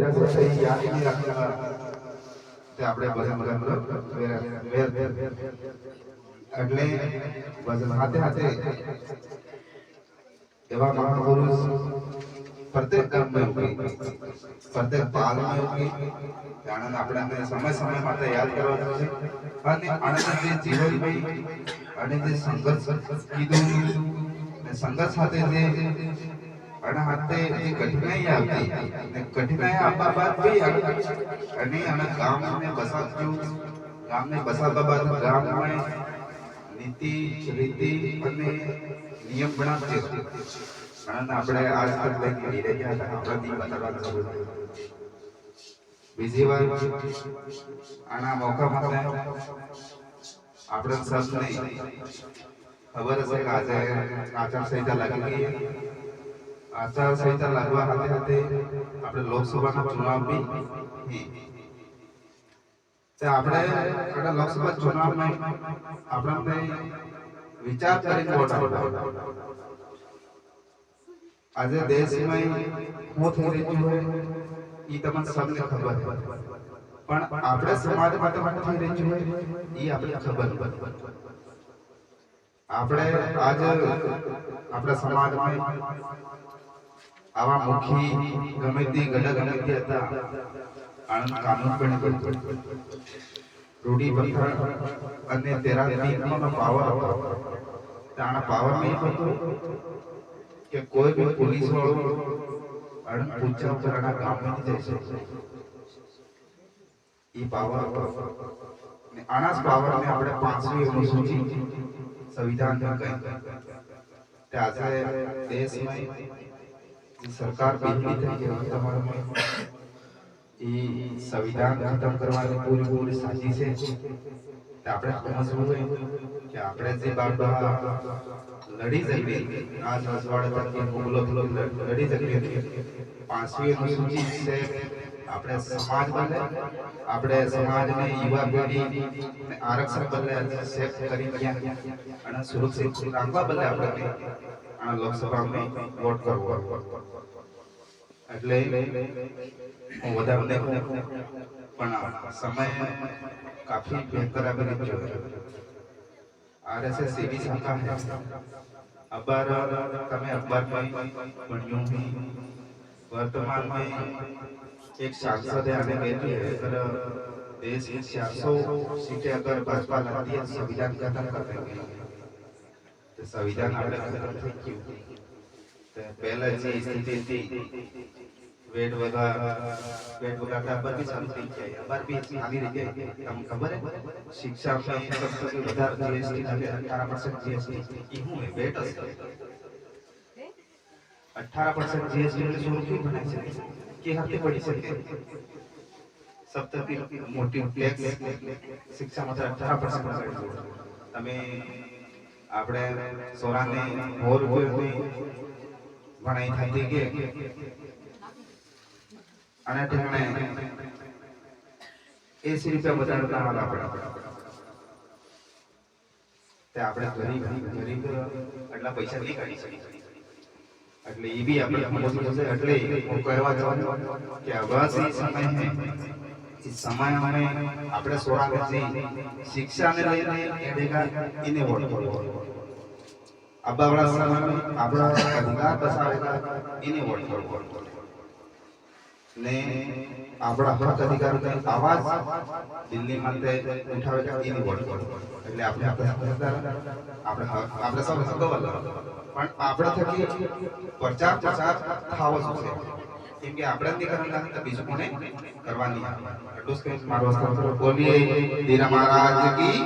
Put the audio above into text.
બેઠા છે તે યાદ નહીં રાખતા તે આપણે ભજન એટલે ભજન હાથે હાથે એવા મહાપુરુષ પ્રત્યેક ગામમાં પ્રત્યેક પાલમાં આનંદ આપણે સમય સમય માટે યાદ કરવાનો છે અને આનંદ જે જીવનભાઈ અને જે સંઘર્ષ કીધું સંઘર્ષ સાથે જે અને હાથે જે કઠિનાઈ આવતી અને કઠિનાઈ આપવા બાદ બી અને ગામને બસાવવા બાદ ગામમાં નીતિ રીતિ અને નિયમ બનાવતી અને આપણે આજ તક લઈને રહી રહ્યા હતા આપણાથી બતાવવાની જરૂર બીજી વાર આના મોકા માટે આપણે સૌને ખબર હશે કે આજે આચારસંહિતા લાગી ગઈ આચારસંહિતા લાગવા સાથે સાથે આપણે લોકસભાનો ચુનાવ બી આપણે લોકસભા ચુનાવમાં આપણે વિચાર કરીને વોટ આપવો આજે દેશમાં શું થઈ રહ્યું છે એ તમને સૌને ખબર પણ આપણે સમાજ માટે શું થઈ રહ્યું છે એ આપણે ખબર આપણે આજ આપણા સમાજમાં આવા મુખી ગમે તે ગડા ગમે તે હતા આનંદ કાનૂન પણ રૂઢી પથ્થર અને તેરા નો પાવર હતો આના પાવર નહીં હતો કે કોઈ भी पुलिस वालों अड़न पूछा करना काम नहीं जैसे ये पावर ने आनास पावर में આપણે 5મી અનુસૂચિ સંવિધાન में कहीं તે આજે દેશમાં સરકાર બેઠી થઈ ગઈ તમારે એ સંવિધાન ખતમ કરવાની પૂરી સાચી છે તે આપણે સમજવું જોઈએ કે આપણે જે બાબા લડી શકીએ આજ રજવાડા તક મુગલો લડી શકીએ 5મી અનુસૂચિ છે આપણે સમાજ બને આપણે સમાજને યુવા પેઢી આરક્ષણ બદલે સેફ કરી ગયા અને સુરક્ષિત રાખવા બદલે આપણે આ લોકસભામાં વોટ કરવો એટલે હું વધારે પણ સમય કાફી બેહતર આવી રહ્યો છે आरएसएस सेवी शाखा है अखबार तमें अखबार में पढ़ियों भी वर्तमान में एक सांसद आने कहती है अगर देश की 400 सीटें अगर भाजपा लाती है संविधान खत्म कर देंगे तो संविधान आपने खत्म થઈ ગયું तो पहले જે स्थिति थी वेट वगैरह पर भी चालू થઈ ગયા अखबार भी आगे रह गए તમને ખબર है शिक्षा में सबसे વધારે जीएसटी लगे 18% जीएसटी ई હું है वेट હશે 18% जीएसटी એટલે શું ક્યું બનાય છે કે હાથે પડી શકે સપ્તતી મોટી ટેક્સ શિક્ષા માં 18% લાગે તમે આપણે સોરાને ₹100 ની ભણાઈ થતી કે અને તેને 80 રૂપિયા વધારતા હાલ આપણે તે આપણે ગરીબ એટલા પૈસા નહીં કાઢી શકીએ એટલે એ બી આપણે સમજવું છે એટલે હું કહેવા ચાહું કે આવાસી સમય है इस समय में આપણે સોરાને શિક્ષાને લઈને એડેગા ઇને વોટ કરવો આબાવાળા સમય में આપણા અધિકાર બસાવેલા ઇને વોટ કરવો ने આપણા હક અધિકારોની આવાજ દિલ્હી માટે ઉઠાવેલા એની વોટ કરવો એટલે આપણે આપણે સૌ સગવડ પણ આપણે થકી પ્રચાર થાવો જોઈએ કેમ કે આપણે જ કરવાના તો બીજું કોને કરવાની એટલું જ મારો બોલીએ દીરા મહારાજ કી